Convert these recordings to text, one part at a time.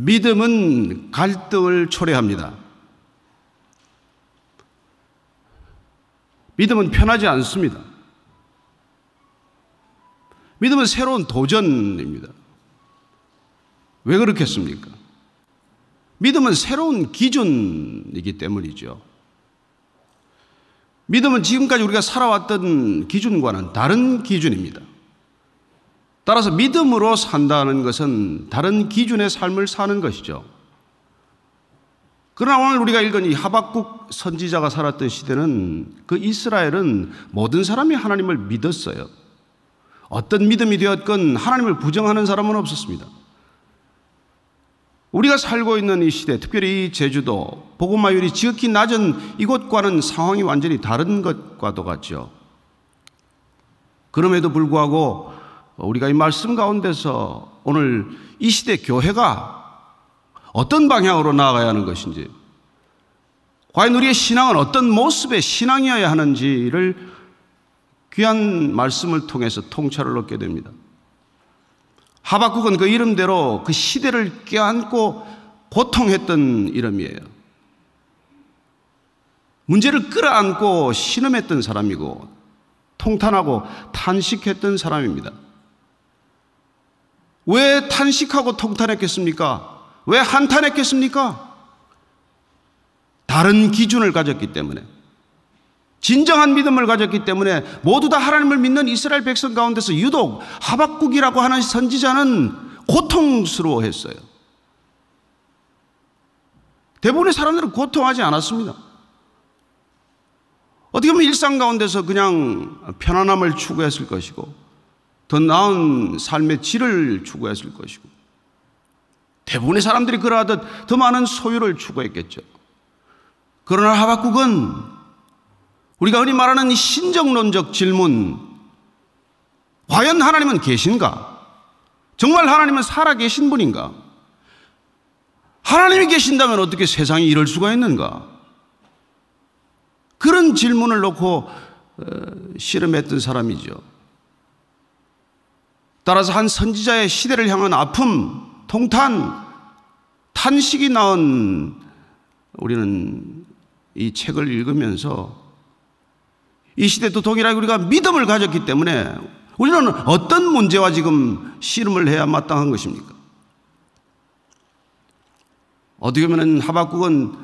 믿음은 갈등을 초래합니다. 믿음은 편하지 않습니다. 믿음은 새로운 도전입니다. 왜 그렇겠습니까? 믿음은 새로운 기준이기 때문이죠. 믿음은 지금까지 우리가 살아왔던 기준과는 다른 기준입니다. 따라서 믿음으로 산다는 것은 다른 기준의 삶을 사는 것이죠. 그러나 오늘 우리가 읽은 이 하박국 선지자가 살았던 시대는, 그 이스라엘은 모든 사람이 하나님을 믿었어요. 어떤 믿음이 되었건 하나님을 부정하는 사람은 없었습니다. 우리가 살고 있는 이 시대, 특별히 이 제주도, 복음화율이 지극히 낮은 이곳과는 상황이 완전히 다른 것과도 같죠. 그럼에도 불구하고 우리가 이 말씀 가운데서 오늘 이 시대 교회가 어떤 방향으로 나아가야 하는 것인지, 과연 우리의 신앙은 어떤 모습의 신앙이어야 하는지를 귀한 말씀을 통해서 통찰을 얻게 됩니다. 하박국은 그 이름대로 그 시대를 껴안고 고통했던 이름이에요. 문제를 끌어안고 신음했던 사람이고 통탄하고 탄식했던 사람입니다. 왜 탄식하고 통탄했겠습니까? 왜 한탄했겠습니까? 다른 기준을 가졌기 때문에, 진정한 믿음을 가졌기 때문에, 모두 다 하나님을 믿는 이스라엘 백성 가운데서 유독 하박국이라고 하는 선지자는 고통스러워했어요. 대부분의 사람들은 고통하지 않았습니다. 어떻게 보면 일상 가운데서 그냥 편안함을 추구했을 것이고, 더 나은 삶의 질을 추구했을 것이고, 대부분의 사람들이 그러하듯 더 많은 소유를 추구했겠죠. 그러나 하박국은 우리가 흔히 말하는 이 신정론적 질문, 과연 하나님은 계신가? 정말 하나님은 살아계신 분인가? 하나님이 계신다면 어떻게 세상이 이럴 수가 있는가? 그런 질문을 놓고 씨름했던 사람이죠. 따라서 한 선지자의 시대를 향한 아픔, 통탄, 탄식이 나온 우리는 이 책을 읽으면서 이 시대도 동일하게 우리가 믿음을 가졌기 때문에 우리는 어떤 문제와 지금 씨름을 해야 마땅한 것입니까? 어떻게 보면 하박국은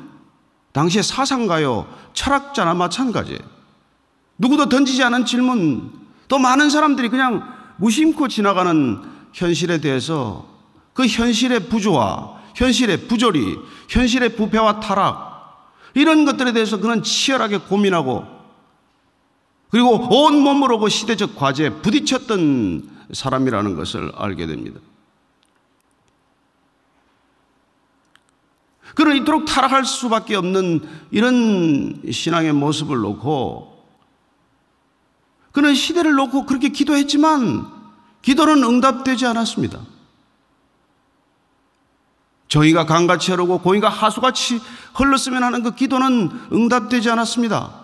당시의 사상가요, 철학자나 마찬가지예요. 누구도 던지지 않은 질문, 또 많은 사람들이 그냥 무심코 지나가는 현실에 대해서 그 현실의 부조화, 현실의 부조리, 현실의 부패와 타락, 이런 것들에 대해서 그는 치열하게 고민하고, 그리고 온몸으로 그 시대적 과제에 부딪혔던 사람이라는 것을 알게 됩니다. 그는 이토록 타락할 수밖에 없는 이런 신앙의 모습을 놓고, 그는 시대를 놓고 그렇게 기도했지만 기도는 응답되지 않았습니다. 정의가 강같이 흐르고 공의가 하수같이 흘렀으면 하는 그 기도는 응답되지 않았습니다.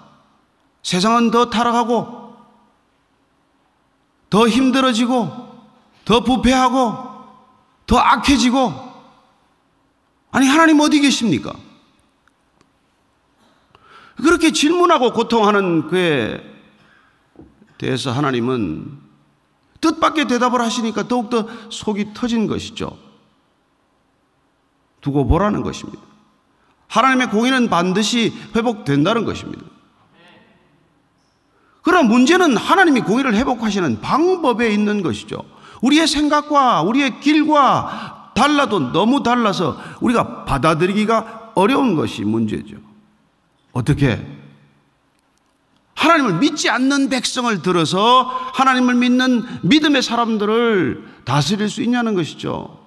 세상은 더 타락하고 더 힘들어지고 더 부패하고 더 악해지고, 아니 하나님 어디 계십니까? 그렇게 질문하고 고통하는 그에 대해서 하나님은 뜻밖의 대답을 하시니까 더욱더 속이 터진 것이죠. 두고 보라는 것입니다. 하나님의 공의는 반드시 회복된다는 것입니다. 그러나 문제는 하나님이 공의를 회복하시는 방법에 있는 것이죠. 우리의 생각과 우리의 길과 달라도 너무 달라서 우리가 받아들이기가 어려운 것이 문제죠. 어떻게? 하나님을 믿지 않는 백성을 들어서 하나님을 믿는 믿음의 사람들을 다스릴 수 있냐는 것이죠.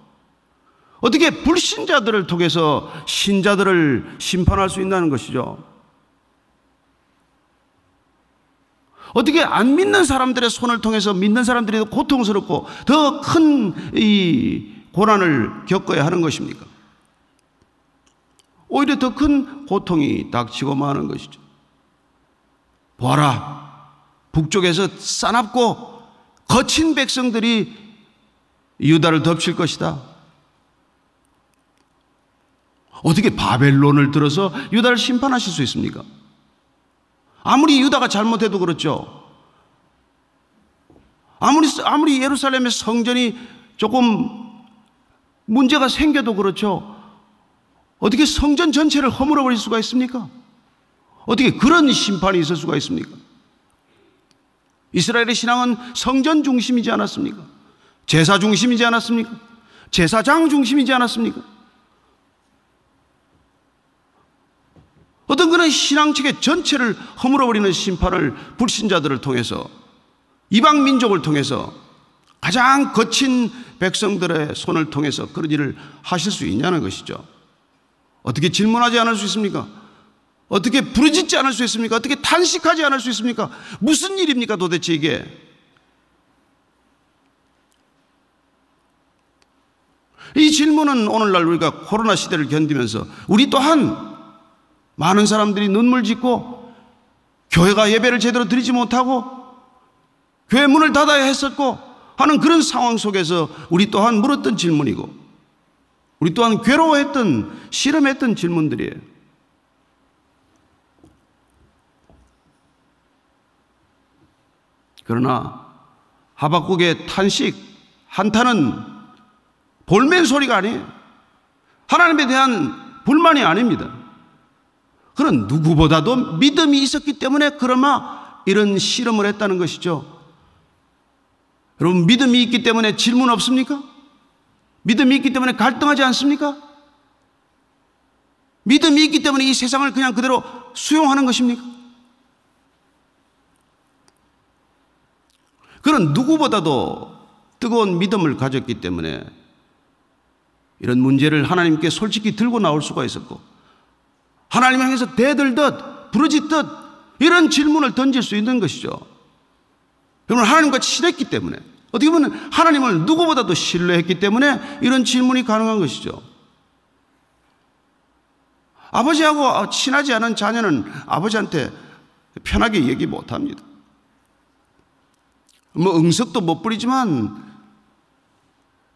어떻게 불신자들을 통해서 신자들을 심판할 수 있다는 것이죠. 어떻게 안 믿는 사람들의 손을 통해서 믿는 사람들이 더 고통스럽고 더 큰 이 고난을 겪어야 하는 것입니까? 오히려 더 큰 고통이 닥치고 마는 것이죠. 보아라, 북쪽에서 싸납고 거친 백성들이 유다를 덮칠 것이다. 어떻게 바벨론을 들어서 유다를 심판하실 수 있습니까? 아무리 유다가 잘못해도 그렇죠. 아무리 예루살렘의 성전이 조금 문제가 생겨도 그렇죠. 어떻게 성전 전체를 허물어버릴 수가 있습니까? 어떻게 그런 심판이 있을 수가 있습니까? 이스라엘의 신앙은 성전 중심이지 않았습니까? 제사 중심이지 않았습니까? 제사장 중심이지 않았습니까? 어떤 그런 신앙 체계 전체를 허물어버리는 심판을 불신자들을 통해서, 이방 민족을 통해서, 가장 거친 백성들의 손을 통해서 그런 일을 하실 수 있냐는 것이죠. 어떻게 질문하지 않을 수 있습니까? 어떻게 부르짖지 않을 수 있습니까? 어떻게 탄식하지 않을 수 있습니까? 무슨 일입니까 도대체 이게? 이 질문은 오늘날 우리가 코로나 시대를 견디면서 우리 또한 많은 사람들이 눈물 짓고 교회가 예배를 제대로 드리지 못하고 교회 문을 닫아야 했었고 하는 그런 상황 속에서 우리 또한 물었던 질문이고, 우리 또한 괴로워했던, 실험했던 질문들이에요. 그러나 하박국의 탄식, 한탄은 볼멘 소리가 아니에요. 하나님에 대한 불만이 아닙니다. 그는 누구보다도 믿음이 있었기 때문에 그나마 이런 실험을 했다는 것이죠. 여러분, 믿음이 있기 때문에 질문 없습니까? 믿음이 있기 때문에 갈등하지 않습니까? 믿음이 있기 때문에 이 세상을 그냥 그대로 수용하는 것입니까? 그는 누구보다도 뜨거운 믿음을 가졌기 때문에 이런 문제를 하나님께 솔직히 들고 나올 수가 있었고, 하나님 향해서 대들듯 부르짖듯 이런 질문을 던질 수 있는 것이죠. 여러분, 하나님과 친했기 때문에, 어떻게 보면 하나님을 누구보다도 신뢰했기 때문에 이런 질문이 가능한 것이죠. 아버지하고 친하지 않은 자녀는 아버지한테 편하게 얘기 못합니다. 응석도 못 부리지만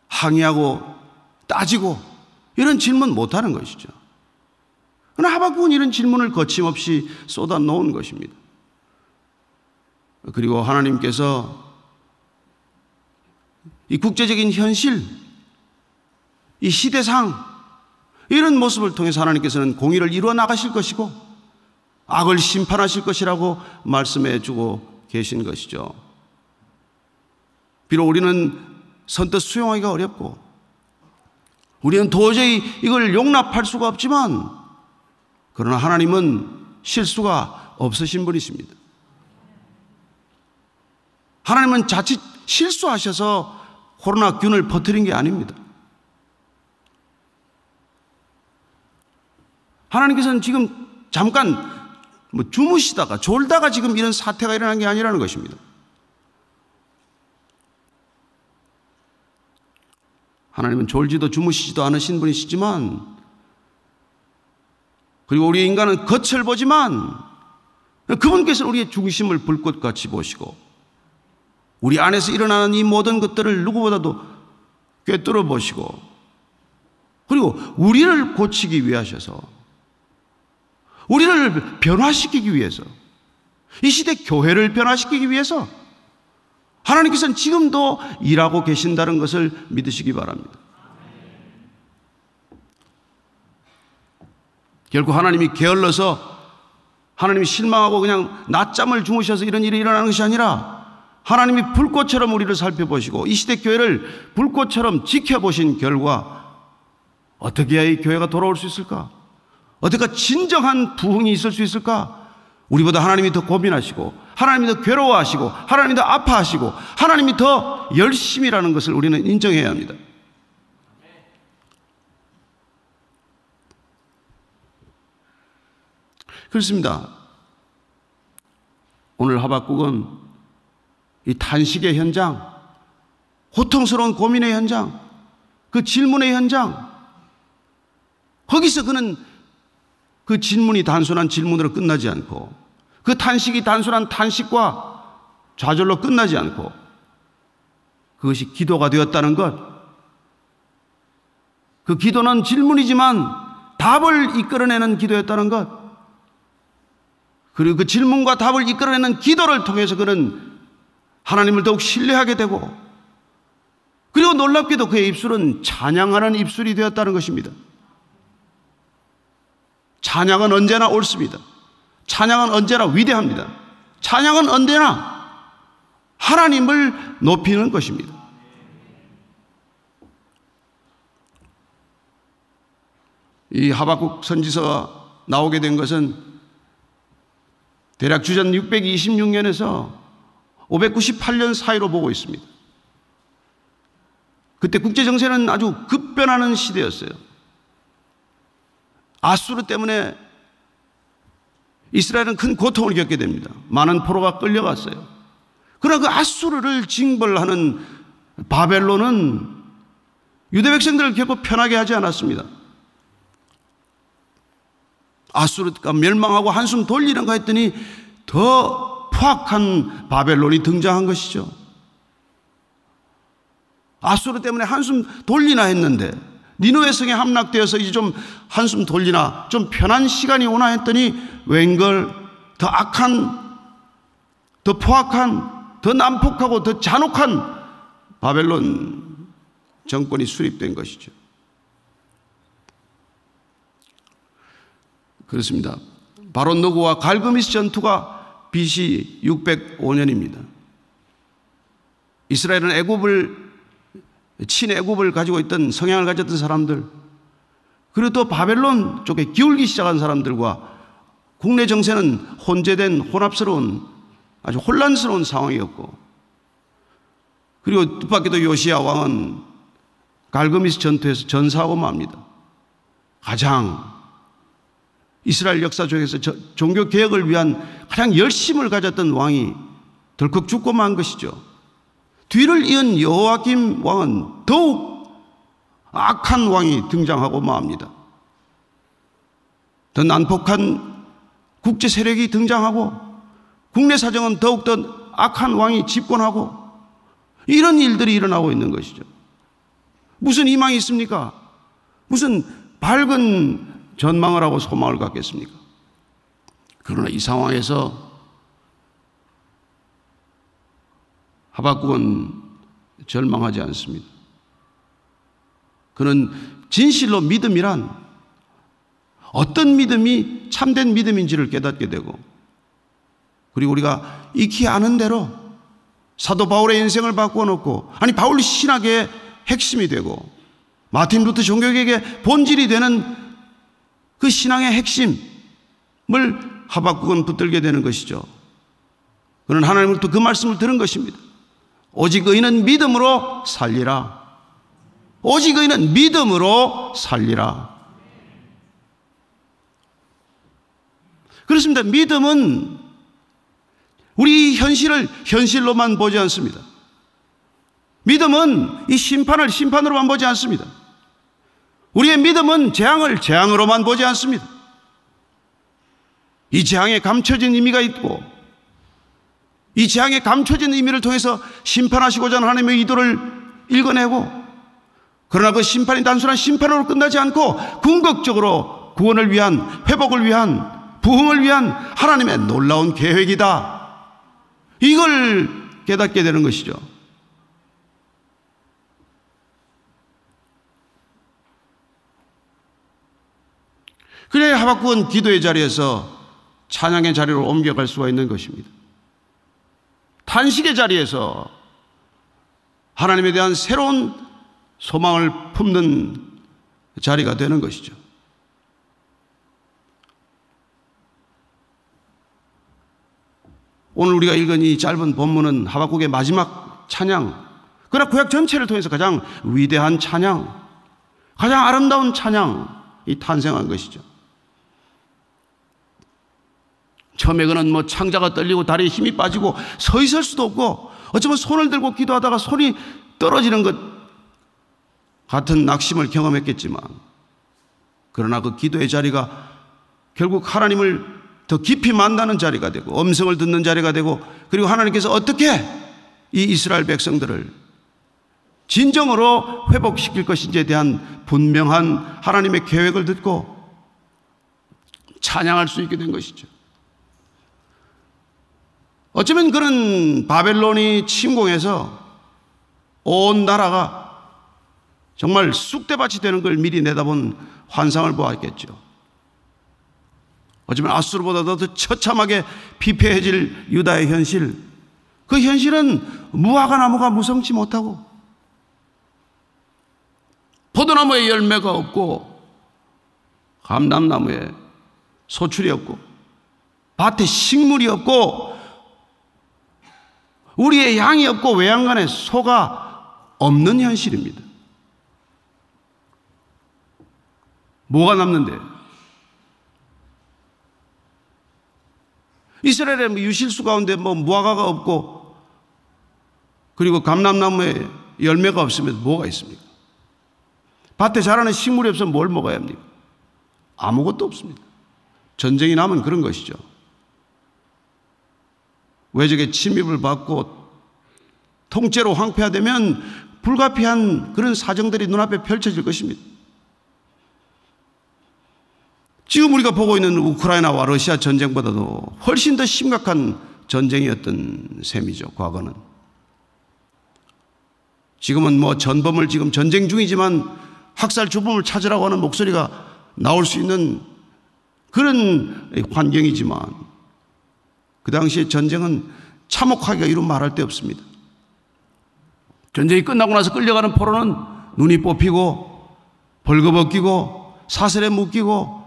항의하고 따지고 이런 질문 못하는 것이죠. 그러나 하박국은 이런 질문을 거침없이 쏟아놓은 것입니다. 그리고 하나님께서 이 국제적인 현실, 이 시대상, 이런 모습을 통해서 하나님께서는 공의를 이루어 나가실 것이고 악을 심판하실 것이라고 말씀해 주고 계신 것이죠. 비록 우리는 선뜻 수용하기가 어렵고 우리는 도저히 이걸 용납할 수가 없지만, 그러나 하나님은 실수가 없으신 분이십니다. 하나님은 자칫 실수하셔서 코로나균을 퍼뜨린 게 아닙니다. 하나님께서는 지금 잠깐 주무시다가 졸다가 지금 이런 사태가 일어난 게 아니라는 것입니다. 하나님은 졸지도 주무시지도 않으신 분이시지만, 그리고 우리 인간은 겉을 보지만 그분께서는 우리의 중심을 불꽃같이 보시고 우리 안에서 일어나는 이 모든 것들을 누구보다도 꿰뚫어 보시고, 그리고 우리를 고치기 위하셔서, 우리를 변화시키기 위해서, 이 시대 교회를 변화시키기 위해서 하나님께서는 지금도 일하고 계신다는 것을 믿으시기 바랍니다. 결국 하나님이 게을러서, 하나님이 실망하고 그냥 낮잠을 주무셔서 이런 일이 일어나는 것이 아니라 하나님이 불꽃처럼 우리를 살펴보시고 이 시대 교회를 불꽃처럼 지켜보신 결과 어떻게 해야 이 교회가 돌아올 수 있을까? 어떻게 진정한 부흥이 있을 수 있을까? 우리보다 하나님이 더 고민하시고 하나님이 더 괴로워하시고 하나님이 더 아파하시고 하나님이 더 열심이라는 것을 우리는 인정해야 합니다. 그렇습니다. 오늘 하박국은 이 탄식의 현장, 고통스러운 고민의 현장, 그 질문의 현장, 거기서 그는 그 질문이 단순한 질문으로 끝나지 않고 그 탄식이 단순한 탄식과 좌절로 끝나지 않고 그것이 기도가 되었다는 것, 그 기도는 질문이지만 답을 이끌어내는 기도였다는 것, 그리고 그 질문과 답을 이끌어내는 기도를 통해서 그는 하나님을 더욱 신뢰하게 되고, 그리고 놀랍게도 그의 입술은 찬양하는 입술이 되었다는 것입니다. 찬양은 언제나 옳습니다. 찬양은 언제나 위대합니다. 찬양은 언제나 하나님을 높이는 것입니다. 이 하박국 선지서가 나오게 된 것은 대략 주전 626년에서 598년 사이로 보고 있습니다. 그때 국제정세는 아주 급변하는 시대였어요. 아수르 때문에 이스라엘은 큰 고통을 겪게 됩니다. 많은 포로가 끌려갔어요. 그러나 그 아수르를 징벌하는 바벨론은 유대 백성들을 결코 편하게 하지 않았습니다. 아수르가 멸망하고 한숨 돌리는가 했더니 더 포악한 바벨론이 등장한 것이죠. 아수르 때문에 한숨 돌리나 했는데 니느웨 성에 함락되어서 이제 좀 한숨 돌리나 좀 편한 시간이 오나 했더니 웬걸 더 악한, 더 포악한, 더 난폭하고 더 잔혹한 바벨론 정권이 수립된 것이죠. 그렇습니다. 바로 느고와 갈그미스 전투가 BC 605년입니다. 이스라엘은 친애굽을 가지고 있던 성향을 가졌던 사람들, 그리고 또 바벨론 쪽에 기울기 시작한 사람들과 국내 정세는 혼재된 혼합스러운 아주 혼란스러운 상황이었고, 그리고 뜻밖에도 요시야 왕은 갈그미스 전투에서 전사하고 맙니다. 가장 이스라엘 역사 중에서 종교 개혁을 위한 가장 열심을 가졌던 왕이 덜컥 죽고 만 것이죠. 뒤를 이은 여호야김 왕은 더욱 악한 왕이 등장하고 맙니다. 더 난폭한 국제 세력이 등장하고 국내 사정은 더욱더 악한 왕이 집권하고 이런 일들이 일어나고 있는 것이죠. 무슨 희망이 있습니까? 무슨 밝은 전망을 하고 소망을 갖겠습니까? 그러나 이 상황에서 하박국은 절망하지 않습니다. 그는 진실로 믿음이란 어떤 믿음이 참된 믿음인지를 깨닫게 되고, 그리고 우리가 익히 아는 대로 사도 바울의 인생을 바꿔놓고, 아니 바울 신학의 핵심이 되고 마틴 루터 종교개혁의 본질이 되는 그 신앙의 핵심을 하박국은 붙들게 되는 것이죠. 그는 하나님으로부터 그 말씀을 들은 것입니다. 오직 의인은 믿음으로 살리라. 오직 의인은 믿음으로 살리라. 그렇습니다. 믿음은 우리 현실을 현실로만 보지 않습니다. 믿음은 이 심판을 심판으로만 보지 않습니다. 우리의 믿음은 재앙을 재앙으로만 보지 않습니다. 이 재앙에 감춰진 의미가 있고, 이 재앙에 감춰진 의미를 통해서 심판하시고자 하는 하나님의 의도를 읽어내고, 그러나 그 심판이 단순한 심판으로 끝나지 않고 궁극적으로 구원을 위한, 회복을 위한, 부흥을 위한 하나님의 놀라운 계획이다, 이걸 깨닫게 되는 것이죠. 그래야 하박국은 기도의 자리에서 찬양의 자리로 옮겨갈 수가 있는 것입니다. 탄식의 자리에서 하나님에 대한 새로운 소망을 품는 자리가 되는 것이죠. 오늘 우리가 읽은 이 짧은 본문은 하박국의 마지막 찬양, 그러나 구약 전체를 통해서 가장 위대한 찬양, 가장 아름다운 찬양이 탄생한 것이죠. 처음에 그는 창자가 떨리고 다리에 힘이 빠지고 서 있을 수도 없고, 어쩌면 손을 들고 기도하다가 손이 떨어지는 것 같은 낙심을 경험했겠지만, 그러나 그 기도의 자리가 결국 하나님을 더 깊이 만나는 자리가 되고 음성을 듣는 자리가 되고, 그리고 하나님께서 어떻게 이 이스라엘 백성들을 진정으로 회복시킬 것인지에 대한 분명한 하나님의 계획을 듣고 찬양할 수 있게 된 것이죠. 어쩌면 그런 바벨론이 침공해서 온 나라가 정말 쑥대밭이 되는 걸 미리 내다본 환상을 보았겠죠. 어쩌면 아수르보다도 더 처참하게 피폐해질 유다의 현실, 그 현실은 무화과 나무가 무성치 못하고 포도나무에 열매가 없고 감람나무에 소출이 없고 밭에 식물이 없고 우리의 양이 없고 외양간에 소가 없는 현실입니다. 뭐가 남는데? 이스라엘의 유실수 가운데 무화과가 없고 그리고 감람나무에 열매가 없으면 뭐가 있습니까? 밭에 자라는 식물이 없으면 뭘 먹어야 합니까? 아무것도 없습니다. 전쟁이 나면 그런 것이죠. 외적의 침입을 받고 통째로 황폐화되면 불가피한 그런 사정들이 눈앞에 펼쳐질 것입니다. 지금 우리가 보고 있는 우크라이나와 러시아 전쟁보다도 훨씬 더 심각한 전쟁이었던 셈이죠, 과거는. 지금은 전범을 지금 전쟁 중이지만 학살 주범을 찾으라고 하는 목소리가 나올 수 있는 그런 환경이지만 그 당시에 전쟁은 참혹하기가 이루 말할 데 없습니다. 전쟁이 끝나고 나서 끌려가는 포로는 눈이 뽑히고 벌거벗기고 사슬에 묶이고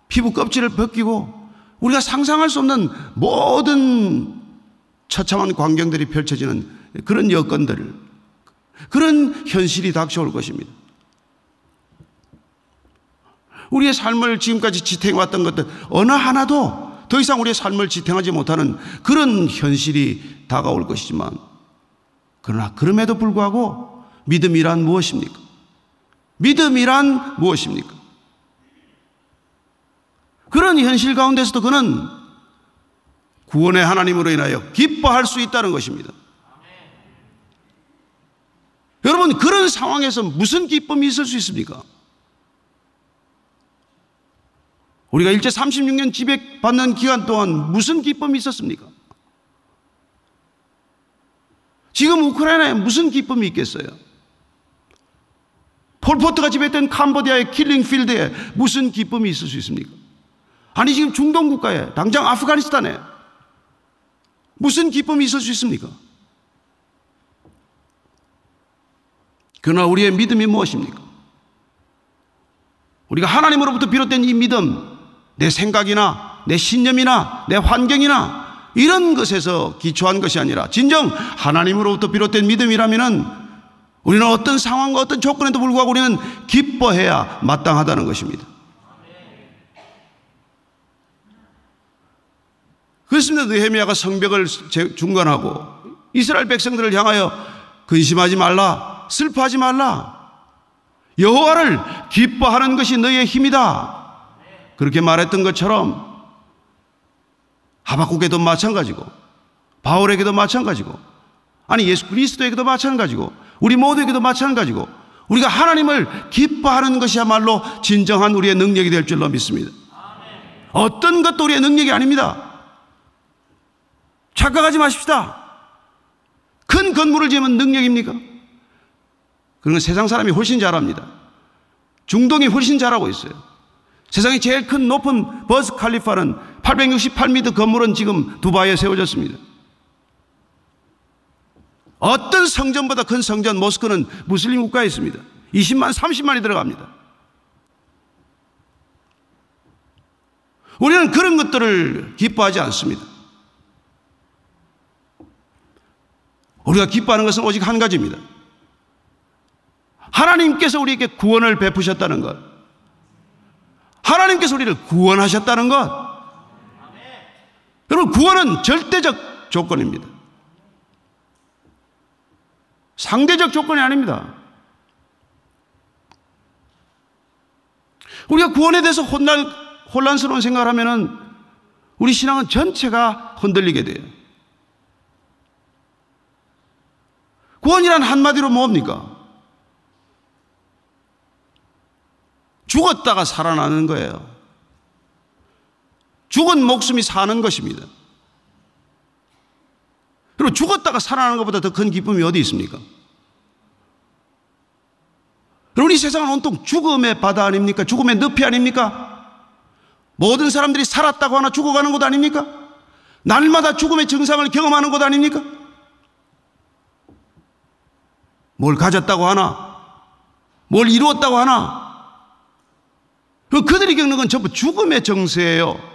피부 껍질을 벗기고 우리가 상상할 수 없는 모든 처참한 광경들이 펼쳐지는 그런 여건들, 그런 현실이 닥쳐올 것입니다. 우리의 삶을 지금까지 지탱해왔던 것들 어느 하나도 더 이상 우리의 삶을 지탱하지 못하는 그런 현실이 다가올 것이지만, 그러나 그럼에도 불구하고 믿음이란 무엇입니까? 믿음이란 무엇입니까? 그런 현실 가운데서도 그는 구원의 하나님으로 인하여 기뻐할 수 있다는 것입니다. 여러분, 그런 상황에서 무슨 기쁨이 있을 수 있습니까? 우리가 일제 36년 지배받는 기간 동안 무슨 기쁨이 있었습니까? 지금 우크라이나에 무슨 기쁨이 있겠어요? 폴포트가 지배했던 캄보디아의 킬링필드에 무슨 기쁨이 있을 수 있습니까? 아니, 지금 중동 국가에, 당장 아프가니스탄에 무슨 기쁨이 있을 수 있습니까? 그러나 우리의 믿음이 무엇입니까? 우리가 하나님으로부터 비롯된 이 믿음, 내 생각이나 내 신념이나 내 환경이나 이런 것에서 기초한 것이 아니라 진정 하나님으로부터 비롯된 믿음이라면 우리는 어떤 상황과 어떤 조건에도 불구하고 우리는 기뻐해야 마땅하다는 것입니다. 그렇습니다. 느헤미야가 성벽을 중건하고 이스라엘 백성들을 향하여 근심하지 말라, 슬퍼하지 말라, 여호와를 기뻐하는 것이 너희의 힘이다, 그렇게 말했던 것처럼 하박국에도 마찬가지고 바울에게도 마찬가지고, 아니 예수 그리스도에게도 마찬가지고 우리 모두에게도 마찬가지고, 우리가 하나님을 기뻐하는 것이야말로 진정한 우리의 능력이 될 줄로 믿습니다. 어떤 것도 우리의 능력이 아닙니다. 착각하지 마십시다. 큰 건물을 지으면 능력입니까? 그런 건 세상 사람이 훨씬 잘합니다. 중동이 훨씬 잘하고 있어요. 세상에 제일 큰 높은 버즈 칼리파는 868m 건물은 지금 두바이에 세워졌습니다. 어떤 성전보다 큰 성전 모스크는 무슬림 국가에 있습니다. 20만, 30만이 들어갑니다. 우리는 그런 것들을 기뻐하지 않습니다. 우리가 기뻐하는 것은 오직 한 가지입니다. 하나님께서 우리에게 구원을 베푸셨다는 것, 하나님께서 우리를 구원하셨다는 것. 여러분, 구원은 절대적 조건입니다. 상대적 조건이 아닙니다. 우리가 구원에 대해서 혼란스러운 생각을 하면은 우리 신앙은 전체가 흔들리게 돼요. 구원이란 한마디로 뭡니까? 죽었다가 살아나는 거예요. 죽은 목숨이 사는 것입니다. 그리고 죽었다가 살아나는 것보다 더 큰 기쁨이 어디 있습니까? 여러분, 이 세상은 온통 죽음의 바다 아닙니까? 죽음의 늪이 아닙니까? 모든 사람들이 살았다고 하나 죽어가는 것 아닙니까? 날마다 죽음의 증상을 경험하는 것 아닙니까? 뭘 가졌다고 하나, 뭘 이루었다고 하나, 그들이 겪는 건 전부 죽음의 정세예요.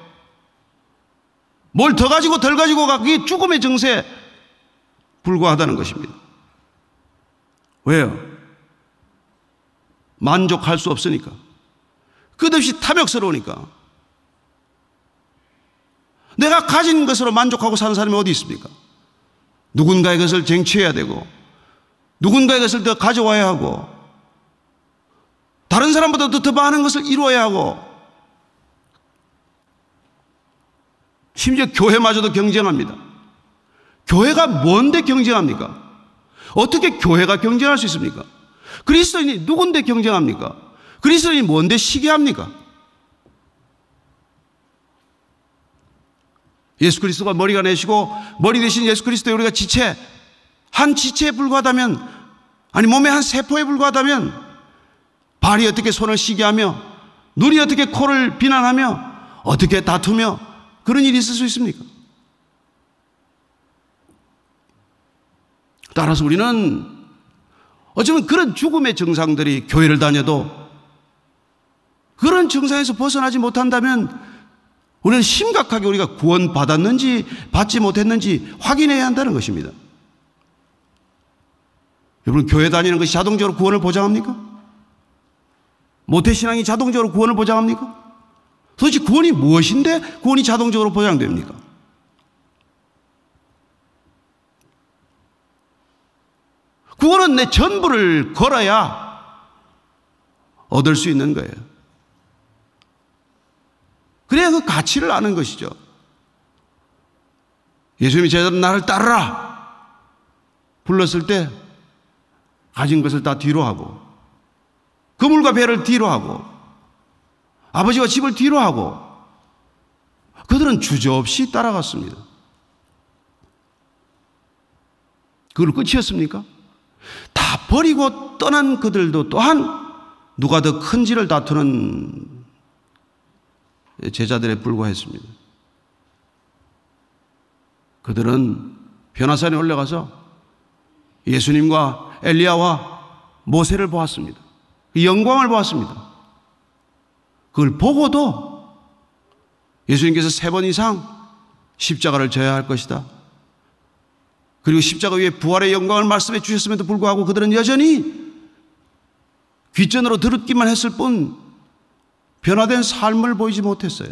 뭘 더 가지고 덜 가지고가 그게 죽음의 정세에 불과하다는 것입니다. 왜요? 만족할 수 없으니까. 끝없이 탐욕스러우니까. 내가 가진 것으로 만족하고 사는 사람이 어디 있습니까? 누군가의 것을 쟁취해야 되고, 누군가의 것을 더 가져와야 하고, 다른 사람보다 더 많은 것을 이루어야 하고, 심지어 교회마저도 경쟁합니다. 교회가 뭔데 경쟁합니까? 어떻게 교회가 경쟁할 수 있습니까? 그리스도인이 누군데 경쟁합니까? 그리스도인이 뭔데 시기합니까? 예수 그리스도가 머리가 되시고 머리 대신 예수 그리스도에 우리가 지체, 한 지체에 불과하다면, 아니 몸의 한 세포에 불과하다면 발이 어떻게 손을 시기하며 눈이 어떻게 코를 비난하며 어떻게 다투며 그런 일이 있을 수 있습니까? 따라서 우리는 어쩌면 그런 죽음의 증상들이 교회를 다녀도 그런 증상에서 벗어나지 못한다면 우리는 심각하게 우리가 구원받았는지 받지 못했는지 확인해야 한다는 것입니다. 여러분, 교회 다니는 것이 자동적으로 구원을 보장합니까? 모태신앙이 자동적으로 구원을 보장합니까? 도대체 구원이 무엇인데 구원이 자동적으로 보장됩니까? 구원은 내 전부를 걸어야 얻을 수 있는 거예요. 그래야 그 가치를 아는 것이죠. 예수님이 제자들 나를 따르라 불렀을 때 가진 것을 다 뒤로 하고, 그물과 배를 뒤로 하고, 아버지와 집을 뒤로 하고, 그들은 주저없이 따라갔습니다. 그걸 끝이었습니까? 다 버리고 떠난 그들도 또한 누가 더 큰지를 다투는 제자들에 불과했습니다. 그들은 변화산에 올라가서 예수님과 엘리야와 모세를 보았습니다. 그 영광을 보았습니다. 그걸 보고도 예수님께서 3번 이상 십자가를 져야 할 것이다, 그리고 십자가 위에 부활의 영광을 말씀해 주셨음에도 불구하고 그들은 여전히 귓전으로 들었기만 했을 뿐 변화된 삶을 보이지 못했어요.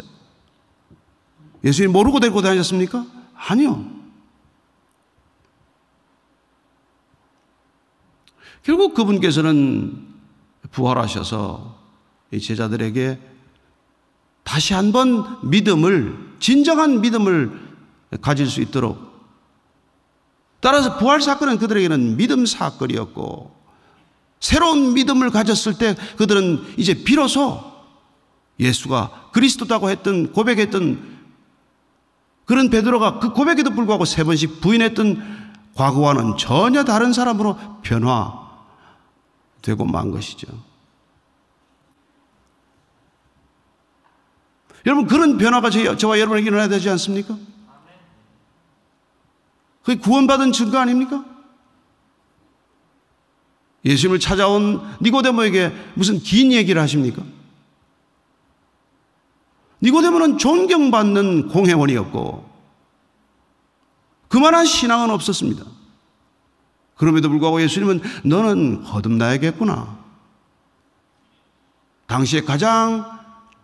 예수님 모르고 데리고 다니셨습니까? 아니요. 결국 그분께서는 부활하셔서 이 제자들에게 다시 한번 믿음을, 진정한 믿음을 가질 수 있도록, 따라서 부활 사건은 그들에게는 믿음 사건이었고, 새로운 믿음을 가졌을 때 그들은 이제 비로소 예수가 그리스도다고 했던, 고백했던 그런 베드로가 그 고백에도 불구하고 3번씩 부인했던 과거와는 전혀 다른 사람으로 변화되고 만 것이죠. 여러분, 그런 변화가 저와 여러분에게 일어나야 되지 않습니까? 그게 구원받은 증거 아닙니까? 예수님을 찾아온 니고데모에게 무슨 긴 얘기를 하십니까? 니고데모는 존경받는 공회원이었고 그만한 신앙은 없었습니다. 그럼에도 불구하고 예수님은 너는 거듭나야겠구나, 당시에 가장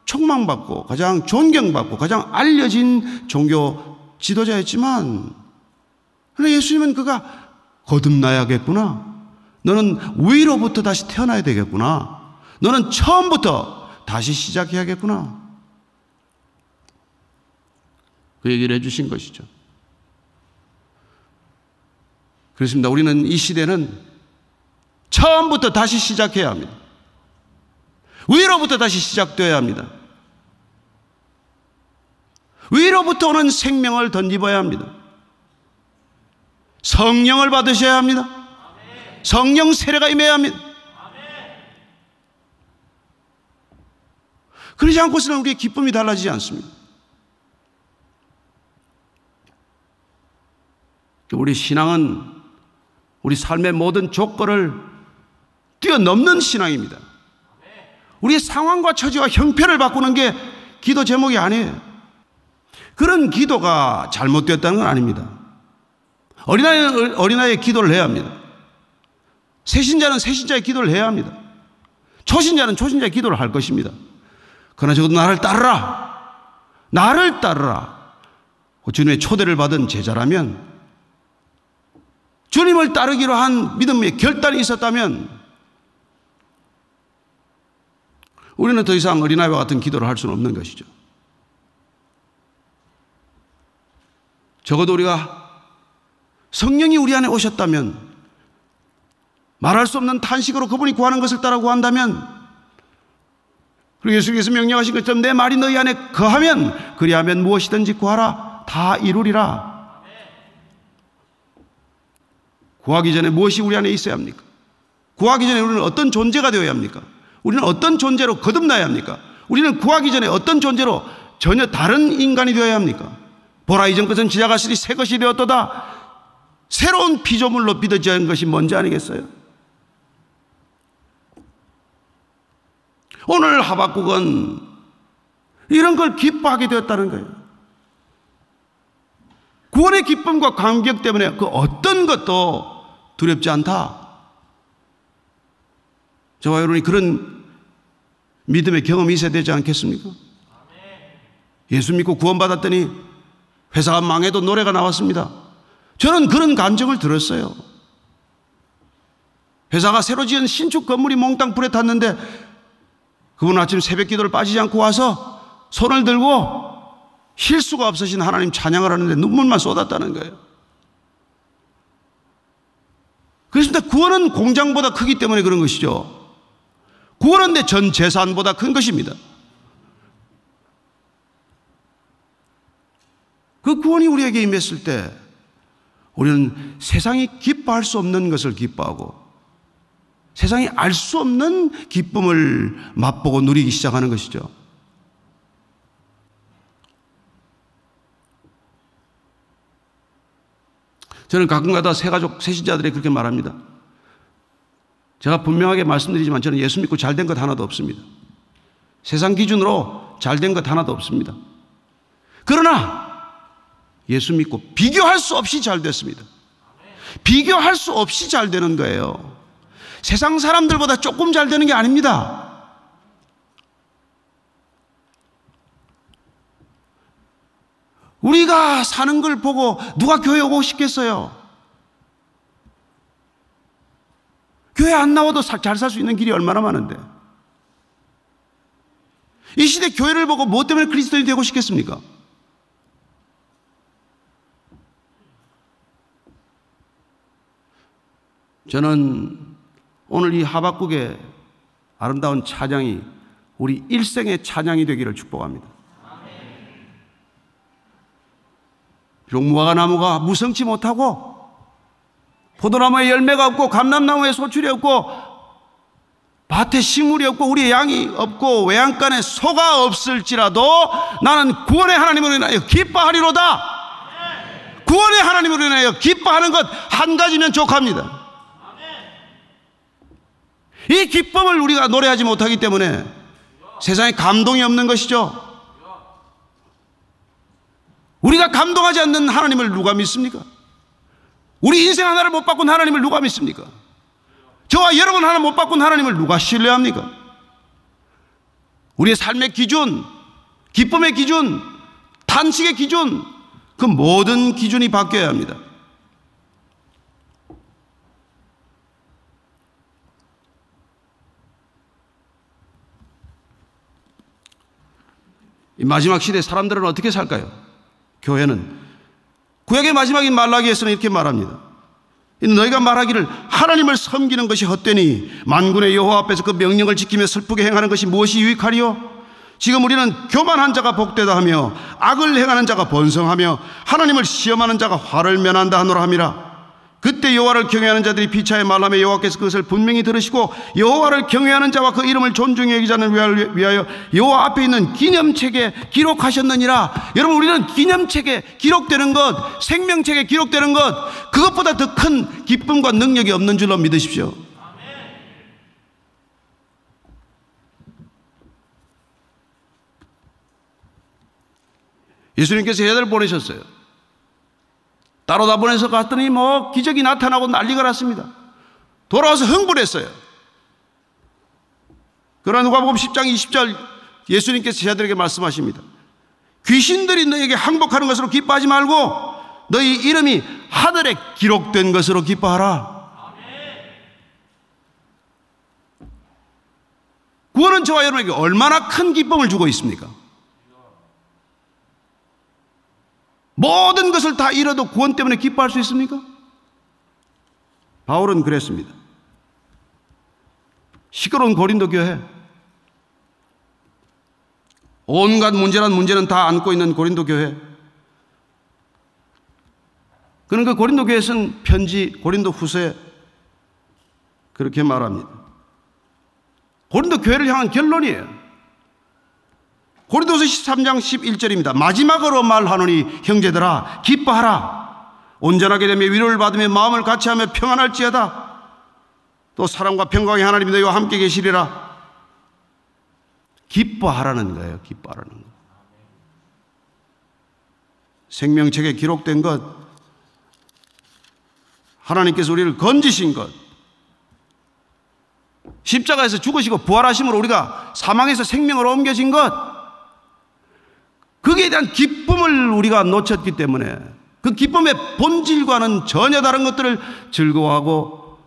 촉망받고 가장 존경받고 가장 알려진 종교 지도자였지만, 그런데 예수님은 그가 거듭나야겠구나, 너는 위로부터 다시 태어나야 되겠구나, 너는 처음부터 다시 시작해야겠구나, 그 얘기를 해주신 것이죠. 그렇습니다. 우리는 이 시대는 처음부터 다시 시작해야 합니다. 위로부터 다시 시작되어야 합니다. 위로부터 오는 생명을 덧입어야 합니다. 성령을 받으셔야 합니다. 성령 세례가 임해야 합니다. 그러지 않고서는 우리의 기쁨이 달라지지 않습니다. 우리 신앙은 우리 삶의 모든 조건을 뛰어넘는 신앙입니다. 우리의 상황과 처지와 형편을 바꾸는 게 기도 제목이 아니에요. 그런 기도가 잘못되었다는 건 아닙니다. 어린아이의 기도를 해야 합니다. 새신자는 새신자의 기도를 해야 합니다. 초신자는 초신자의 기도를 할 것입니다. 그러나 적어도 나를 따르라. 나를 따르라. 주님의 초대를 받은 제자라면, 주님을 따르기로 한 믿음의 결단이 있었다면 우리는 더 이상 어린아이와 같은 기도를 할 수는 없는 것이죠. 적어도 우리가 성령이 우리 안에 오셨다면, 말할 수 없는 탄식으로 그분이 구하는 것을 따라 구한다면, 그리고 예수께서 명령하신 것처럼 내 말이 너희 안에 거하면, 그리하면 무엇이든지 구하라 다 이루리라. 구하기 전에 무엇이 우리 안에 있어야 합니까? 구하기 전에 우리는 어떤 존재가 되어야 합니까? 우리는 어떤 존재로 거듭나야 합니까? 우리는 구하기 전에 어떤 존재로 전혀 다른 인간이 되어야 합니까? 보라, 이전 것은 지나갔으니 새 것이 되었도다. 새로운 피조물로 빚어진 것이 뭔지 아니겠어요? 오늘 하박국은 이런 걸 기뻐하게 되었다는 거예요. 구원의 기쁨과 감격 때문에 그 어떤 것도 두렵지 않다. 저와 여러분이 그런 믿음의 경험이 있어야 되지 않겠습니까? 예수 믿고 구원받았더니 회사가 망해도 노래가 나왔습니다. 저는 그런 감정을 들었어요. 회사가 새로 지은 신축 건물이 몽땅 불에 탔는데 그분은 아침 새벽 기도를 빠지지 않고 와서 손을 들고 쉴 수가 없으신 하나님 찬양을 하는데 눈물만 쏟았다는 거예요. 그렇습니다. 구원은 공장보다 크기 때문에 그런 것이죠. 구원은 내 전 재산보다 큰 것입니다. 그 구원이 우리에게 임했을 때 우리는 세상이 기뻐할 수 없는 것을 기뻐하고 세상이 알 수 없는 기쁨을 맛보고 누리기 시작하는 것이죠. 저는 가끔가다 새가족, 새신자들이 그렇게 말합니다. 제가 분명하게 말씀드리지만 저는 예수 믿고 잘된 것 하나도 없습니다. 세상 기준으로 잘된 것 하나도 없습니다. 그러나 예수 믿고 비교할 수 없이 잘 됐습니다. 비교할 수 없이 잘 되는 거예요. 세상 사람들보다 조금 잘 되는 게 아닙니다. 우리가 사는 걸 보고 누가 교회 오고 싶겠어요? 교회 안 나와도 잘 살 수 있는 길이 얼마나 많은데. 이 시대 교회를 보고 무엇 때문에 그리스도인이 되고 싶겠습니까? 저는 오늘 이 하박국의 아름다운 찬양이 우리 일생의 찬양이 되기를 축복합니다. 비록 무화과 나무가 무성치 못하고 포도나무에 열매가 없고 감람나무에 소출이 없고 밭에 식물이 없고 우리의 양이 없고 외양간에 소가 없을지라도 나는 구원의 하나님으로 인하여 기뻐하리로다. 구원의 하나님으로 인하여 기뻐하는 것 한 가지면 족합니다. 이 기쁨을 우리가 노래하지 못하기 때문에 세상에 감동이 없는 것이죠. 우리가 감동하지 않는 하나님을 누가 믿습니까? 우리 인생 하나를 못 바꾼 하나님을 누가 믿습니까? 저와 여러분 하나 못 바꾼 하나님을 누가 신뢰합니까? 우리의 삶의 기준, 기쁨의 기준, 탄식의 기준, 그 모든 기준이 바뀌어야 합니다. 이 마지막 시대 사람들은 어떻게 살까요? 교회는 구약의 마지막인 말라기에서는 이렇게 말합니다. 너희가 말하기를 하나님을 섬기는 것이 헛되니 만군의 여호와 앞에서 그 명령을 지키며 슬프게 행하는 것이 무엇이 유익하리요? 지금 우리는 교만한 자가 복되다 하며 악을 행하는 자가 번성하며 하나님을 시험하는 자가 화를 면한다 하노라 함이라. 그때 여호와를 경외하는 자들이 피차에 말하며 여호와께서 그것을 분명히 들으시고 여호와를 경외하는 자와 그 이름을 존중히 여기지 않는 위하여 여호와 앞에 있는 기념책에 기록하셨느니라. 여러분, 우리는 기념책에 기록되는 것, 생명책에 기록되는 것, 그것보다 더 큰 기쁨과 능력이 없는 줄로 믿으십시오. 예수님께서 제자들 보내셨어요. 따로 다 보내서 갔더니 뭐 기적이 나타나고 난리가 났습니다. 돌아와서 흥분했어요. 그러나 누가복음 10장 20절 예수님께서 제자들에게 말씀하십니다. 귀신들이 너에게 항복하는 것으로 기뻐하지 말고 너희 이름이 하늘에 기록된 것으로 기뻐하라. 구원은 저와 여러분에게 얼마나 큰 기쁨을 주고 있습니까? 모든 것을 다 잃어도 구원 때문에 기뻐할 수 있습니까? 바울은 그랬습니다. 시끄러운 고린도 교회, 온갖 문제란 문제는 다 안고 있는 고린도 교회, 그는 그 고린도 교회에 쓴 편지 고린도 후서에 그렇게 말합니다. 고린도 교회를 향한 결론이에요. 고린도서 13장 11절입니다. 마지막으로 말하노니 형제들아 기뻐하라. 온전하게 되며 위로를 받으며 마음을 같이하며 평안할지어다. 또 사랑과 평강의 하나님이 너희와 함께 계시리라. 기뻐하라는 거예요. 기뻐하라는 거. 생명책에 기록된 것, 하나님께서 우리를 건지신 것, 십자가에서 죽으시고 부활하심으로 우리가 사망에서 생명으로 옮겨진 것, 거기에 대한 기쁨을 우리가 놓쳤기 때문에 그 기쁨의 본질과는 전혀 다른 것들을 즐거워하고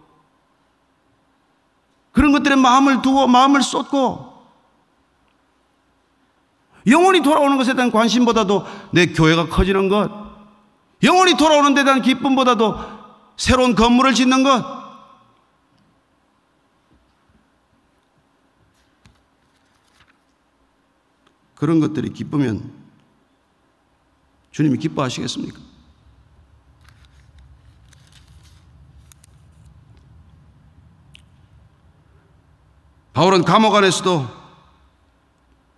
그런 것들에 마음을 두고 마음을 쏟고 영원히 돌아오는 것에 대한 관심보다도 내 교회가 커지는 것, 영원히 돌아오는 데 대한 기쁨보다도 새로운 건물을 짓는 것, 그런 것들이 기쁘면 주님이 기뻐하시겠습니까? 바울은 감옥 안에서도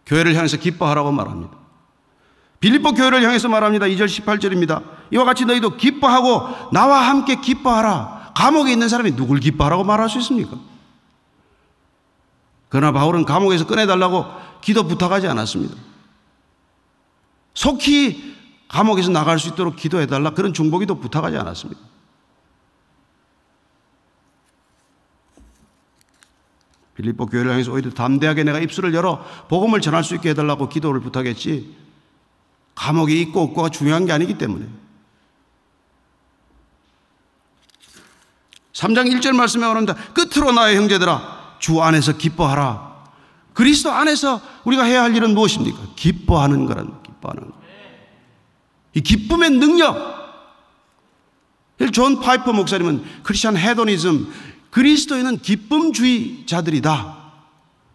교회를 향해서 기뻐하라고 말합니다. 빌립보 교회를 향해서 말합니다. 2절 18절입니다. 이와 같이 너희도 기뻐하고 나와 함께 기뻐하라. 감옥에 있는 사람이 누굴 기뻐하라고 말할 수 있습니까? 그러나 바울은 감옥에서 꺼내달라고 기도 부탁하지 않았습니다. 속히 감옥에서 나갈 수 있도록 기도해달라, 그런 중보기도 부탁하지 않았습니다. 빌립보 교회를 향해서 오히려 담대하게 내가 입술을 열어 복음을 전할 수 있게 해달라고 기도를 부탁했지, 감옥에 있고 없고가 중요한 게 아니기 때문에. 3장 1절 말씀에 말합니다. 끝으로 나의 형제들아 주 안에서 기뻐하라. 그리스도 안에서 우리가 해야 할 일은 무엇입니까? 기뻐하는 거란, 기뻐하는 거. 이 기쁨의 능력. 존 파이퍼 목사님은 크리스천 헤도니즘, 그리스도인은 기쁨주의자들이다.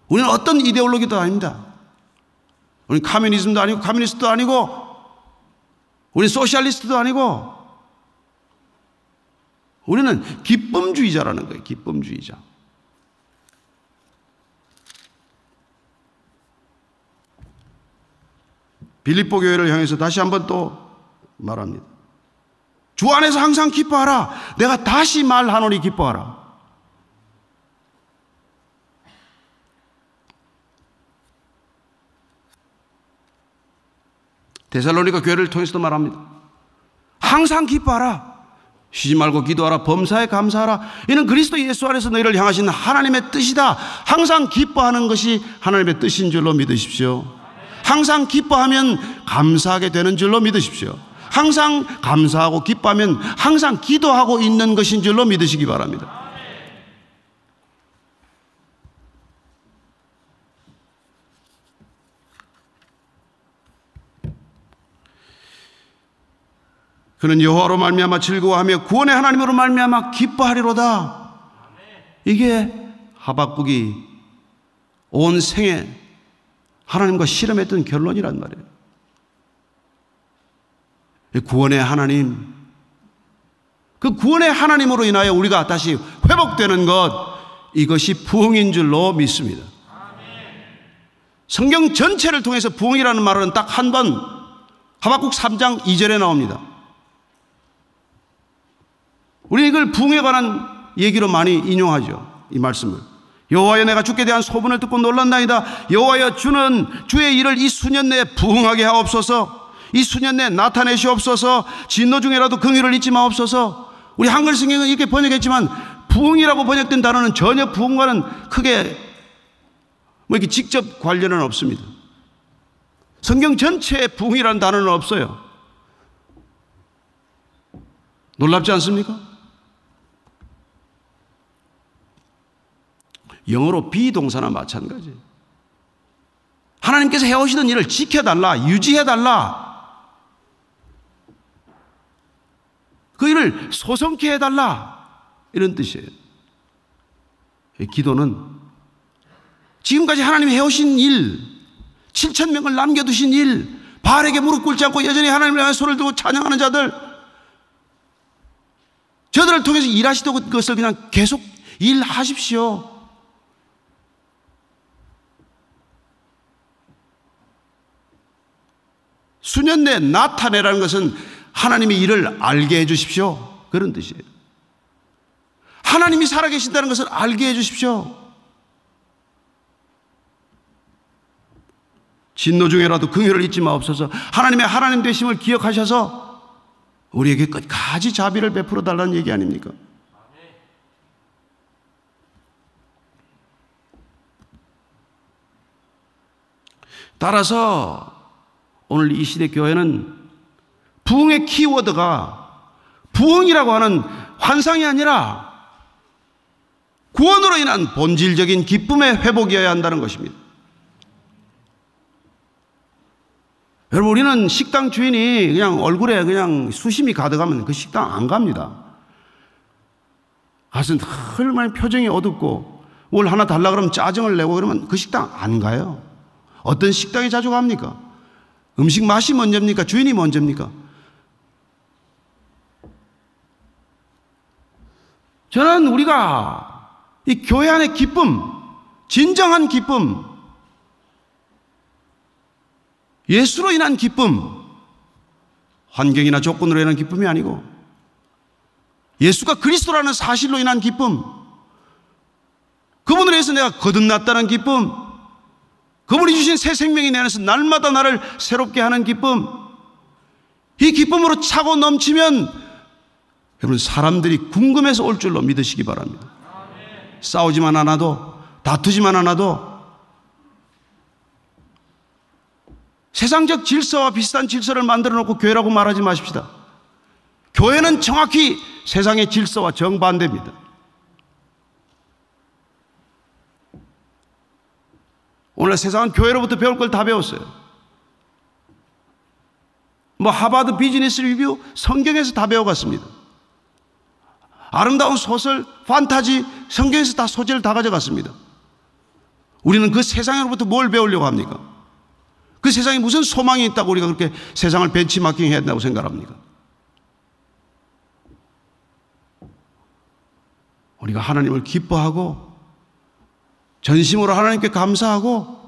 우리는 어떤 이데올로기도 아닙니다. 우리는 커뮤니즘도 아니고 커뮤니스트도 아니고 우리는 소셜리스트도 아니고 우리는 기쁨주의자라는 거예요. 기쁨주의자. 빌립보 교회를 향해서 다시 한번 또 말합니다. 주 안에서 항상 기뻐하라. 내가 다시 말하노니 기뻐하라. 데살로니가 교회를 통해서도 말합니다. 항상 기뻐하라. 쉬지 말고 기도하라. 범사에 감사하라. 이는 그리스도 예수 안에서 너희를 향하신 하나님의 뜻이다. 항상 기뻐하는 것이 하나님의 뜻인 줄로 믿으십시오. 항상 기뻐하면 감사하게 되는 줄로 믿으십시오. 항상 감사하고 기뻐하면 항상 기도하고 있는 것인 줄로 믿으시기 바랍니다. 그는 여호와로 말미암아 즐거워하며 구원의 하나님으로 말미암아 기뻐하리로다. 이게 하박국이 온 생애 하나님과 실험했던 결론이란 말이에요. 구원의 하나님, 그 구원의 하나님으로 인하여 우리가 다시 회복되는 것, 이것이 부흥인 줄로 믿습니다. 성경 전체를 통해서 부흥이라는 말은 딱 한 번 하박국 3장 2절에 나옵니다. 우리 이걸 부흥에 관한 얘기로 많이 인용하죠. 이 말씀을. 여호와여, 내가 주께 대한 소문을 듣고 놀랐나이다. 여호와여, 주는 주의 일을 이 수년 내에 부흥하게 하옵소서. 이 수년 내에 나타내시옵소서. 진노 중에라도 긍휼을 잊지 마옵소서. 우리 한글 성경은 이렇게 번역했지만 부흥이라고 번역된 단어는 전혀 부흥과는 크게 이렇게 직접 관련은 없습니다. 성경 전체에 부흥이라는 단어는 없어요. 놀랍지 않습니까? 영어로 비동사나 마찬가지예요. 하나님께서 해오시던 일을 지켜달라, 유지해달라, 그 일을 소성케 해달라, 이런 뜻이에요. 기도는 지금까지 하나님이 해오신 일, 7,000명을 남겨두신 일, 바알에게 무릎 꿇지 않고 여전히 하나님을 향해 손을 들고 찬양하는 자들, 저들을 통해서 일하시던 것을 그냥 계속 일하십시오. 수년 내에 나타내라는 것은 하나님의 일을 알게 해 주십시오, 그런 뜻이에요. 하나님이 살아계신다는 것을 알게 해 주십시오. 진노 중에라도 긍휼을 잊지 마옵소서. 하나님의 하나님 되심을 기억하셔서 우리에게 끝까지 자비를 베풀어 달라는 얘기 아닙니까? 따라서 오늘 이 시대 교회는 부흥의 키워드가 부흥이라고 하는 환상이 아니라 구원으로 인한 본질적인 기쁨의 회복이어야 한다는 것입니다. 여러분, 우리는 식당 주인이 그냥 얼굴에 그냥 수심이 가득하면 그 식당 안 갑니다. 가서 얼마나 표정이 어둡고 뭘 하나 달라 그러면 짜증을 내고 그러면 그 식당 안 가요. 어떤 식당에 자주 갑니까? 음식 맛이 먼저입니까? 주인이 먼저입니까? 저는 우리가 이 교회 안의 기쁨, 진정한 기쁨, 예수로 인한 기쁨, 환경이나 조건으로 인한 기쁨이 아니고 예수가 그리스도라는 사실로 인한 기쁨, 그분으로 해서 내가 거듭났다는 기쁨, 그분이 주신 새 생명이 내 안에서 날마다 나를 새롭게 하는 기쁨, 이 기쁨으로 차고 넘치면 여러분, 사람들이 궁금해서 올 줄로 믿으시기 바랍니다. 싸우지만 않아도, 다투지만 않아도 세상적 질서와 비슷한 질서를 만들어 놓고 교회라고 말하지 마십시다. 교회는 정확히 세상의 질서와 정반대입니다. 오늘 세상은 교회로부터 배울 걸 다 배웠어요. 하버드 비즈니스 리뷰, 성경에서 다 배워갔습니다. 아름다운 소설, 판타지, 성경에서 다 소재를 다 가져갔습니다. 우리는 그 세상으로부터 뭘 배우려고 합니까? 그 세상에 무슨 소망이 있다고 우리가 그렇게 세상을 벤치마킹 해야 된다고 생각합니까? 우리가 하나님을 기뻐하고 전심으로 하나님께 감사하고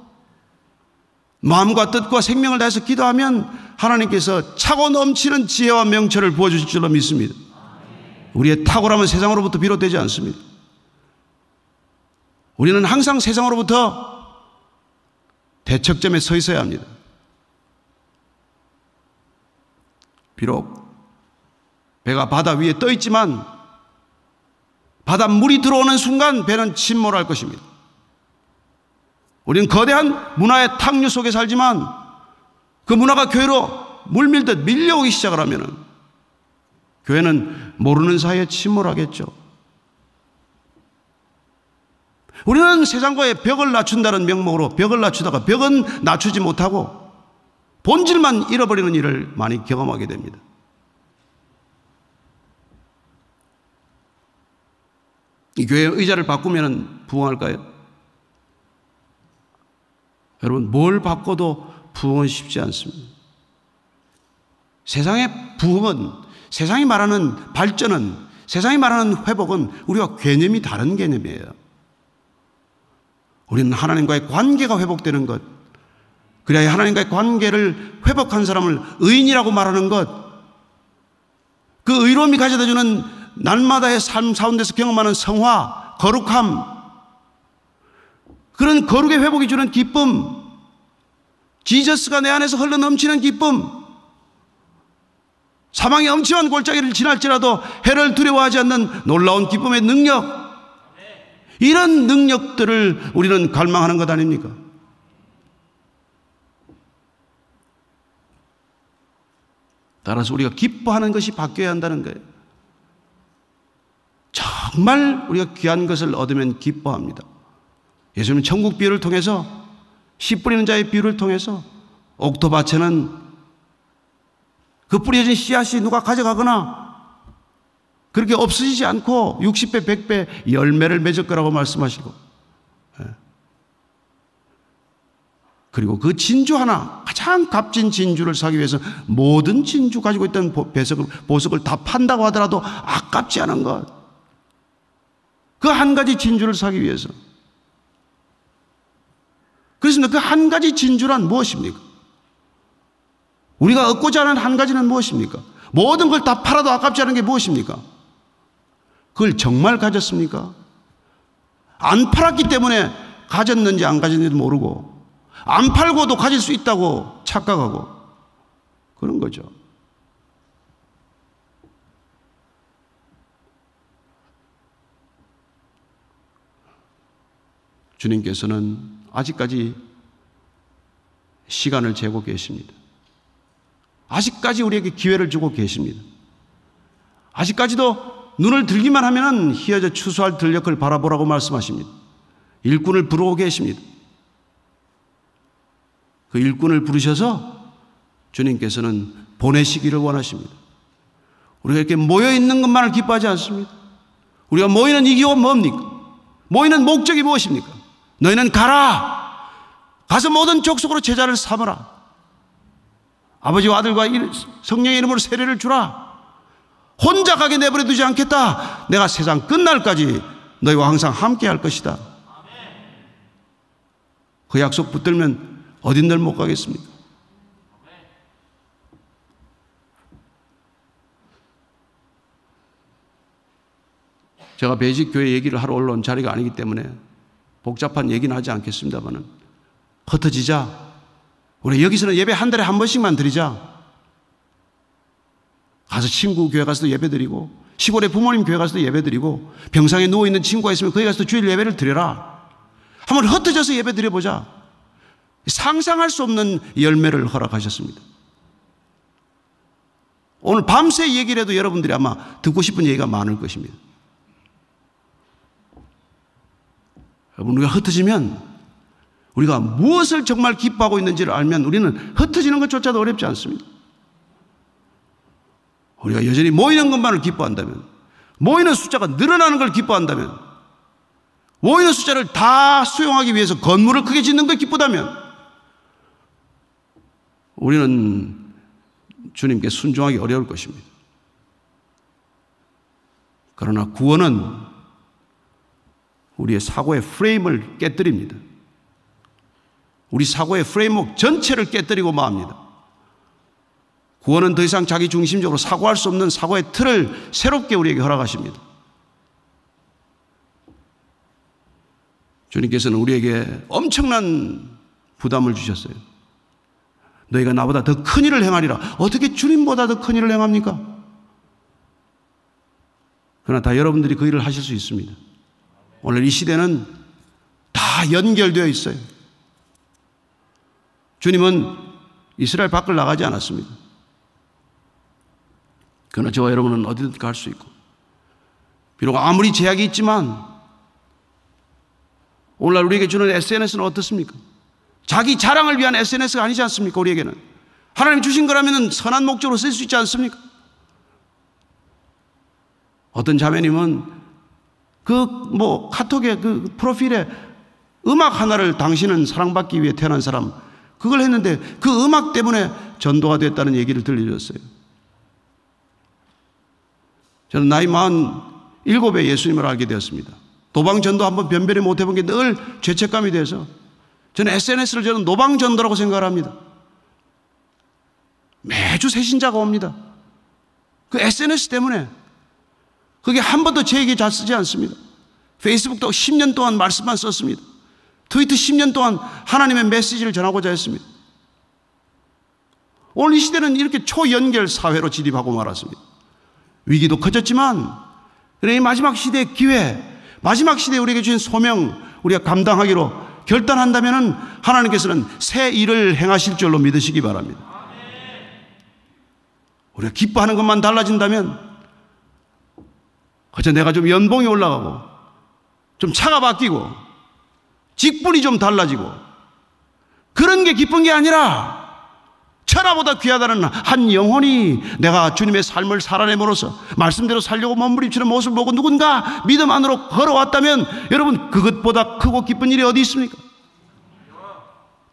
마음과 뜻과 생명을 다해서 기도하면 하나님께서 차고 넘치는 지혜와 명철을 부어주실 줄로 믿습니다. 우리의 탁월함은 세상으로부터 비롯되지 않습니다. 우리는 항상 세상으로부터 대척점에 서 있어야 합니다. 비록 배가 바다 위에 떠 있지만 바닷물이 들어오는 순간 배는 침몰할 것입니다. 우리는 거대한 문화의 탕류 속에 살지만 그 문화가 교회로 물밀듯 밀려오기 시작을 하면 교회는 모르는 사이에 침몰하겠죠. 우리는 세상과의 벽을 낮춘다는 명목으로 벽을 낮추다가 벽은 낮추지 못하고 본질만 잃어버리는 일을 많이 경험하게 됩니다. 이 교회 의자를 바꾸면 부흥할까요? 여러분, 뭘 바꿔도 부흥은 쉽지 않습니다. 세상의 부흥은, 세상이 말하는 발전은, 세상이 말하는 회복은 우리와 개념이 다른 개념이에요. 우리는 하나님과의 관계가 회복되는 것, 그래야 하나님과의 관계를 회복한 사람을 의인이라고 말하는 것, 그 의로움이 가져다주는 날마다의 삶 가운데서 경험하는 성화, 거룩함, 그런 거룩의 회복이 주는 기쁨, 지저스가 내 안에서 흘러 넘치는 기쁨, 사망의 엄침한 골짜기를 지날지라도 해를 두려워하지 않는 놀라운 기쁨의 능력, 이런 능력들을 우리는 갈망하는 것 아닙니까? 따라서 우리가 기뻐하는 것이 바뀌어야 한다는 거예요. 정말 우리가 귀한 것을 얻으면 기뻐합니다. 예수님은 천국 비유를 통해서, 씨 뿌리는 자의 비유를 통해서 옥토밭에는 그 뿌려진 씨앗이 누가 가져가거나 그렇게 없어지지 않고 60배, 100배 열매를 맺을 거라고 말씀하시고, 그리고 그 진주 하나, 가장 값진 진주를 사기 위해서 모든 진주 가지고 있던 보석을 다 판다고 하더라도 아깝지 않은 것, 그 한 가지 진주를 사기 위해서. 그렇습니다. 그 한 가지 진주란 무엇입니까? 우리가 얻고자 하는 한 가지는 무엇입니까? 모든 걸 다 팔아도 아깝지 않은 게 무엇입니까? 그걸 정말 가졌습니까? 안 팔았기 때문에 가졌는지 안 가졌는지도 모르고, 안 팔고도 가질 수 있다고 착각하고 그런 거죠. 주님께서는 아직까지 시간을 재고 계십니다. 아직까지 우리에게 기회를 주고 계십니다. 아직까지도 눈을 들기만 하면 희어져 추수할 들녘을 바라보라고 말씀하십니다. 일꾼을 부르고 계십니다. 그 일꾼을 부르셔서 주님께서는 보내시기를 원하십니다. 우리가 이렇게 모여있는 것만을 기뻐하지 않습니다. 우리가 모이는 이유가 뭡니까? 모이는 목적이 무엇입니까? 너희는 가라! 가서 모든 족속으로 제자를 삼으라. 아버지와 아들과 성령의 이름으로 세례를 주라. 혼자 가게 내버려 두지 않겠다. 내가 세상 끝날까지 너희와 항상 함께 할 것이다. 그 약속 붙들면 어딘들 못 가겠습니까? 제가 배직교회 얘기를 하러 올라온 자리가 아니기 때문에 복잡한 얘기는 하지 않겠습니다만은, 흩어지자. 우리 여기서는 예배 한 달에 한 번씩만 드리자. 가서 친구 교회 가서도 예배 드리고, 시골에 부모님 교회 가서도 예배 드리고, 병상에 누워있는 친구가 있으면 거기 가서도 주일 예배를 드려라. 한번 흩어져서 예배 드려보자. 상상할 수 없는 열매를 허락하셨습니다. 오늘 밤새 얘기를 해도 여러분들이 아마 듣고 싶은 얘기가 많을 것입니다. 여러분, 우리가 흩어지면, 우리가 무엇을 정말 기뻐하고 있는지를 알면 우리는 흩어지는 것조차도 어렵지 않습니다. 우리가 여전히 모이는 것만을 기뻐한다면, 모이는 숫자가 늘어나는 걸 기뻐한다면, 모이는 숫자를 다 수용하기 위해서 건물을 크게 짓는 걸 기쁘다면, 우리는 주님께 순종하기 어려울 것입니다. 그러나 구원은 우리의 사고의 프레임을 깨뜨립니다. 우리 사고의 프레임work 전체를 깨뜨리고 맙니다. 구원은 더 이상 자기 중심적으로 사고할 수 없는 사고의 틀을 새롭게 우리에게 허락하십니다. 주님께서는 우리에게 엄청난 부담을 주셨어요. 너희가 나보다 더 큰 일을 행하리라. 어떻게 주님보다 더 큰 일을 행합니까? 그러나 다 여러분들이 그 일을 하실 수 있습니다. 오늘 이 시대는 다 연결되어 있어요. 주님은 이스라엘 밖을 나가지 않았습니다. 그러나 저와 여러분은 어디든 갈 수 있고, 비록 아무리 제약이 있지만 오늘날 우리에게 주는 SNS는 어떻습니까? 자기 자랑을 위한 SNS가 아니지 않습니까? 우리에게는 하나님 주신 거라면 선한 목적으로 쓸 수 있지 않습니까? 어떤 자매님은 카톡에 그 프로필에 음악 하나를 당신은 사랑받기 위해 태어난 사람, 그걸 했는데 그 음악 때문에 전도가 됐다는 얘기를 들려줬어요. 저는 나이 47에 예수님을 알게 되었습니다. 노방전도 한번 변별히 못 해본 게 늘 죄책감이 돼서 저는 SNS를 저는 노방전도라고 생각을 합니다. 매주 새 신자가 옵니다. 그 SNS 때문에 그게 한 번도 제 얘기 잘 쓰지 않습니다. 페이스북도 10년 동안 말씀만 썼습니다. 트위터 10년 동안 하나님의 메시지를 전하고자 했습니다. 오늘 이 시대는 이렇게 초연결 사회로 진입하고 말았습니다. 위기도 커졌지만 이 마지막 시대의 기회, 마지막 시대에 우리에게 주신 소명, 우리가 감당하기로 결단한다면 하나님께서는 새 일을 행하실 줄로 믿으시기 바랍니다. 우리가 기뻐하는 것만 달라진다면, 그저 내가 좀 연봉이 올라가고 좀 차가 바뀌고 직분이 좀 달라지고 그런 게 기쁜 게 아니라 천하보다 귀하다는 한 영혼이 내가 주님의 삶을 살아내므로써 말씀대로 살려고 몸부림치는 모습을 보고 누군가 믿음 안으로 걸어왔다면 여러분, 그것보다 크고 기쁜 일이 어디 있습니까?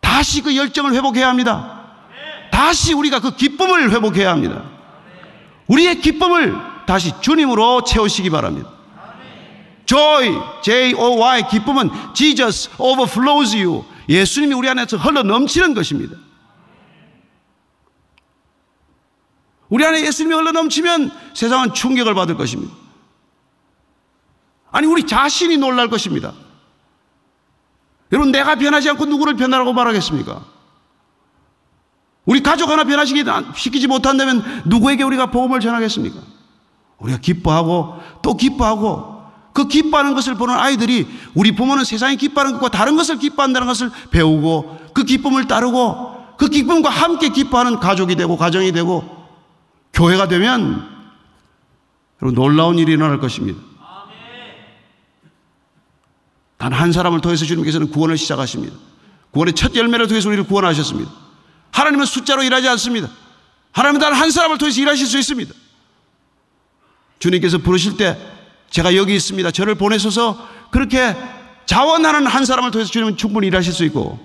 다시 그 열정을 회복해야 합니다. 다시 우리가 그 기쁨을 회복해야 합니다. 우리의 기쁨을 다시 주님으로 채우시기 바랍니다. Joy, J-O-Y, 기쁨은 Jesus overflows you. 예수님이 우리 안에서 흘러 넘치는 것입니다. 우리 안에 예수님이 흘러 넘치면 세상은 충격을 받을 것입니다. 아니, 우리 자신이 놀랄 것입니다. 여러분, 내가 변하지 않고 누구를 변하라고 말하겠습니까? 우리 가족 하나 변화시키지 못한다면 누구에게 우리가 복음을 전하겠습니까? 우리가 기뻐하고 또 기뻐하고 그 기뻐하는 것을 보는 아이들이 우리 부모는 세상이 기뻐하는 것과 다른 것을 기뻐한다는 것을 배우고 그 기쁨을 따르고 그 기쁨과 함께 기뻐하는 가족이 되고 가정이 되고 교회가 되면 여러분, 놀라운 일이 일어날 것입니다. 단 한 사람을 통해서 주님께서는 구원을 시작하십니다. 구원의 첫 열매를 통해서 우리를 구원하셨습니다. 하나님은 숫자로 일하지 않습니다. 하나님은 단 한 사람을 통해서 일하실 수 있습니다. 주님께서 부르실 때 제가 여기 있습니다, 저를 보내셔서 그렇게 자원하는 한 사람을 통해서 주님은 충분히 일하실 수 있고,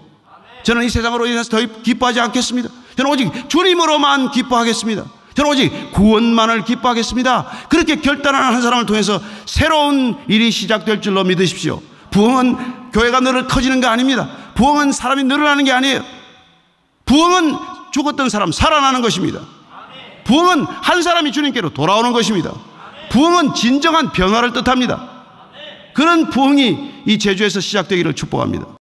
저는 이 세상으로 인해서 더 기뻐하지 않겠습니다. 저는 오직 주님으로만 기뻐하겠습니다. 저는 오직 구원만을 기뻐하겠습니다. 그렇게 결단하는 한 사람을 통해서 새로운 일이 시작될 줄로 믿으십시오. 부흥은 교회가 커지는 게 아닙니다. 부흥은 사람이 늘어나는 게 아니에요. 부흥은 죽었던 사람 살아나는 것입니다. 부흥은 한 사람이 주님께로 돌아오는 것입니다. 부흥은 진정한 변화를 뜻합니다. 그런 부흥이 이 제주에서 시작되기를 축복합니다.